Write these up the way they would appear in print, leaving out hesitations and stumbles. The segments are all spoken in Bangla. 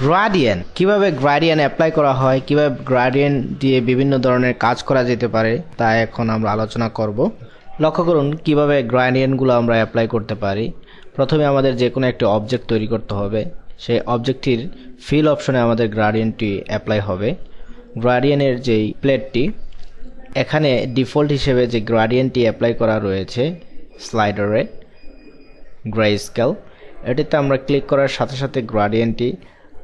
গ্রেডিয়েন্ট কিভাবে গ্রেডিয়েন্ট অ্যাপ্লাই করা হয়, কিভাবে গ্রেডিয়েন্ট দিয়ে বিভিন্ন ধরনের কাজ করা যেতে পারে তা এখন আমরা আলোচনা করব। লক্ষ্য করুন কিভাবে গ্রেডিয়েন্টগুলো আমরা অ্যাপ্লাই করতে পারি। প্রথমে আমাদের যে কোনো একটি অবজেক্ট তৈরি করতে হবে। সেই অবজেক্টটির ফিল অপশনে আমাদের গ্রেডিয়েন্টটি অ্যাপ্লাই হবে। গ্রেডিয়েন্টের যেই প্লেটটি, এখানে ডিফল্ট হিসেবে যে গ্রেডিয়েন্টটি অ্যাপ্লাই করা রয়েছে স্লাইডারে গ্রে স্কেল, এটিতে আমরা ক্লিক করার সাথে সাথে গ্রেডিয়েন্টটি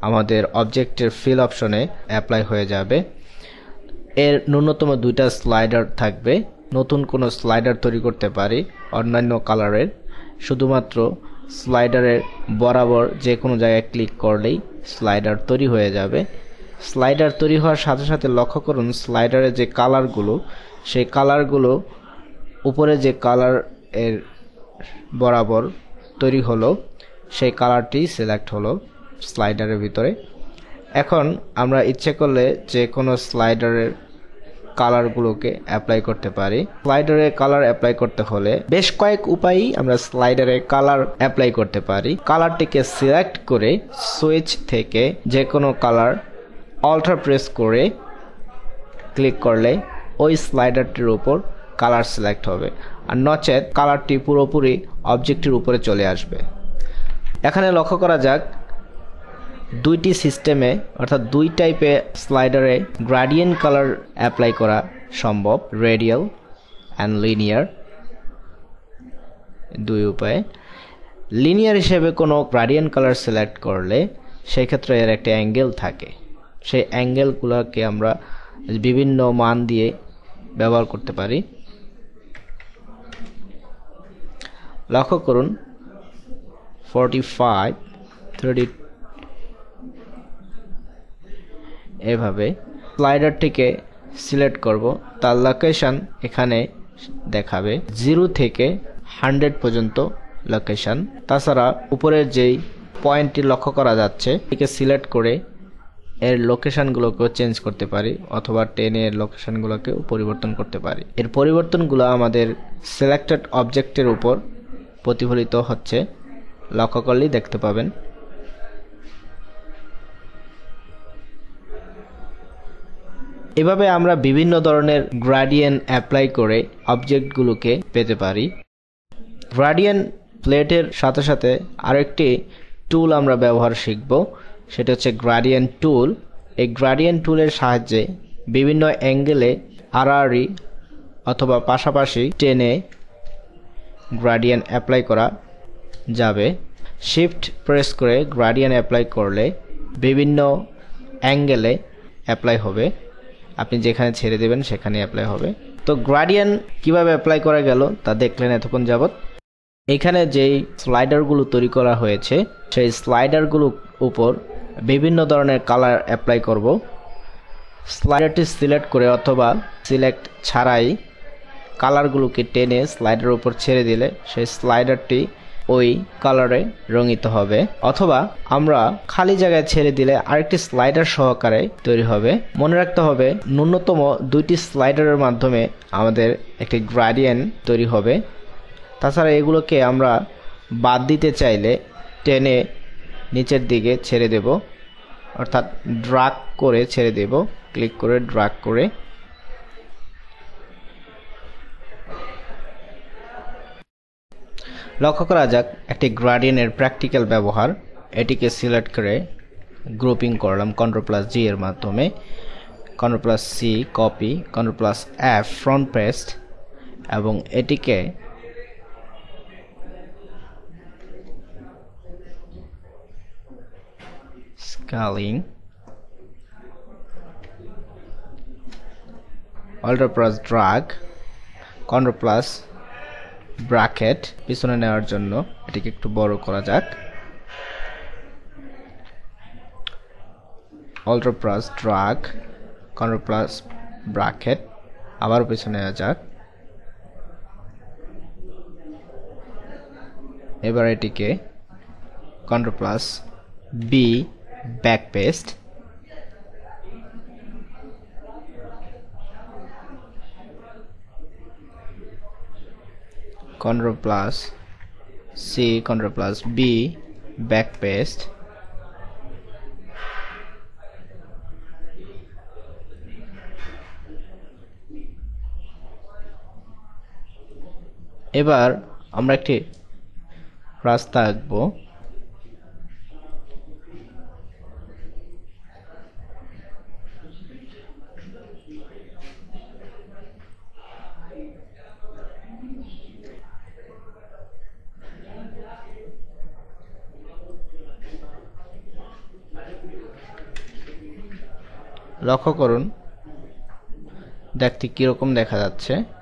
আমাদের অবজেক্টের ফিল অপশনে অ্যাপ্লাই হয়ে যাবে। এর ন্যূনতম 2টা স্লাইডার থাকবে। নতুন কোনো স্লাইডার তৈরি করতে পারি অন্যান্য কালারের। শুধুমাত্র স্লাইডারের বরাবর যে কোনো জায়গায় ক্লিক করলেই স্লাইডার তৈরি হয়ে যাবে। স্লাইডার তৈরি হওয়ার সাথে সাথে লক্ষ্য করুন স্লাইডারের যে কালারগুলো, সেই কালারগুলো উপরে যে কালার এর বরাবর তৈরি হলো সেই কালারটি সিলেক্ট হলো স্লাইডারের ভিতরে। এখন আমরা ইচ্ছে করলে যে কোনো স্লাইডারের কালারগুলোকে অ্যাপ্লাই করতে পারি। স্লাইডারে কালার অ্যাপ্লাই করতে হলে বেশ কয়েক উপায়েই আমরা স্লাইডারে কালার অ্যাপ্লাই করতে পারি। কালারটিকে সিলেক্ট করে সুইচ থেকে যে কোনো কালার অল্টার প্রেস করে ক্লিক করলে ওই স্লাইডারটির উপর কালার সিলেক্ট হবে, আর নচেত কালারটি পুরোপুরি অবজেক্টের উপরে চলে আসবে। এখানে লক্ষ্য করা যাক দুইটি সিস্টেমে অর্থাৎ দুই টাইপে স্লাইডারে গ্রেডিয়েন্ট কালার অ্যাপ্লাই করা সম্ভব, রেডিয়াল অ্যান্ড লিনিয়ার, দুই উপায়ে। লিনিয়ার হিসেবে কোনো গ্রেডিয়েন্ট কালার সিলেক্ট করলে সেই ক্ষেত্রে এর একটা অ্যাঙ্গেল থাকে। সেই অ্যাঙ্গেলগুলোকে আমরা বিভিন্ন মান দিয়ে ব্যবহার করতে পারি। লক্ষ্য করুন 45, 30 এভাবে স্লাইডারটিকে সিলেক্ট করব। তার লোকেশন এখানে দেখাবে 0 থেকে 100 পর্যন্ত লোকেশন। তাছাড়া উপরের যেই পয়েন্টটি লক্ষ্য করা যাচ্ছে এটিকে সিলেক্ট করে এর লোকেশনগুলোকেও চেঞ্জ করতে পারি, অথবা 10 এর লোকেশনগুলোকেও পরিবর্তন করতে পারি। এর পরিবর্তনগুলো আমাদের সিলেক্টেড অবজেক্টের উপর প্রতিফলিত হচ্ছে, লক্ষ্য করলেই দেখতে পাবেন। এভাবে আমরা বিভিন্ন ধরনের গ্রেডিয়েন্ট অ্যাপ্লাই করে অবজেক্টগুলোকে পেতে পারি। গ্রেডিয়েন্ট প্লেটের সাথে সাথে আরেকটি টুল আমরা ব্যবহার শিখব, সেটা হচ্ছে গ্রেডিয়েন্ট টুল। এই গ্রেডিয়েন্ট টুলের সাহায্যে বিভিন্ন অ্যাঙ্গেলে আড়াআড়ি অথবা পাশাপাশি টেনে গ্রেডিয়েন্ট অ্যাপ্লাই করা যাবে। শিফট প্রেস করে গ্রেডিয়েন্ট অ্যাপ্লাই করলে বিভিন্ন অ্যাঙ্গেলে অ্যাপ্লাই হবে। আপনি যেখানে ছেড়ে দেবেন সেখানে অ্যাপ্লাই হবে। তো গ্রেডিয়েন্ট কিভাবে অ্যাপ্লাই করা গেল তা দেখলেন এতক্ষণ যাবত। এখানে যেই স্লাইডারগুলো তৈরি করা হয়েছে সেই স্লাইডারগুলোর উপর বিভিন্ন ধরনের কালার অ্যাপ্লাই করব। স্লাইডারটি সিলেক্ট করে অথবা সিলেক্ট ছাড়াই কালারগুলোকে টেনে স্লাইডারের উপর ছেড়ে দিলে সেই স্লাইডারটি ওই কালারে রঙিত হবে, অথবা আমরা খালি জায়গায় ছেড়ে দিলে আরেকটি স্লাইডার সহকারে তৈরি হবে। মনে রাখতে হবে ন্যূনতম 2টি স্লাইডারের মাধ্যমে আমাদের একটি গ্রেডিয়েন্ট তৈরি হবে। তাছাড়া এগুলোকে আমরা বাদ দিতে চাইলে টেনে নিচের দিকে ছেড়ে দেব, অর্থাৎ ড্র্যাগ করে ছেড়ে দেব, ক্লিক করে ড্র্যাগ করে। লক্ষ্য করা যাক একটি গ্রেডিয়েন্টের প্র্যাকটিক্যাল ব্যবহার। এটিকে সিলেক্ট করে গ্রুপিং করলাম Ctrl+G এর মাধ্যমে। Ctrl+C copy, Ctrl+F front paste, এবং এটিকে স্কেলিং, Alt+Drag, Ctrl+ ব্র্যাকেট পিছনে নেওয়ার জন্য এটিকে একটু বড় করা যাক। Alt+Drag, Ctrl+ ব্র্যাকেট আবার পিছনে নেওয়া যাক। এবার এটিকে Ctrl+B back paste, Ctrl+C, Ctrl+B back paste, এবার আমরা একটি রাস্তা আঁকবো। লক্ষ্য করুন দেখতে কিরকম দেখা যাচ্ছে।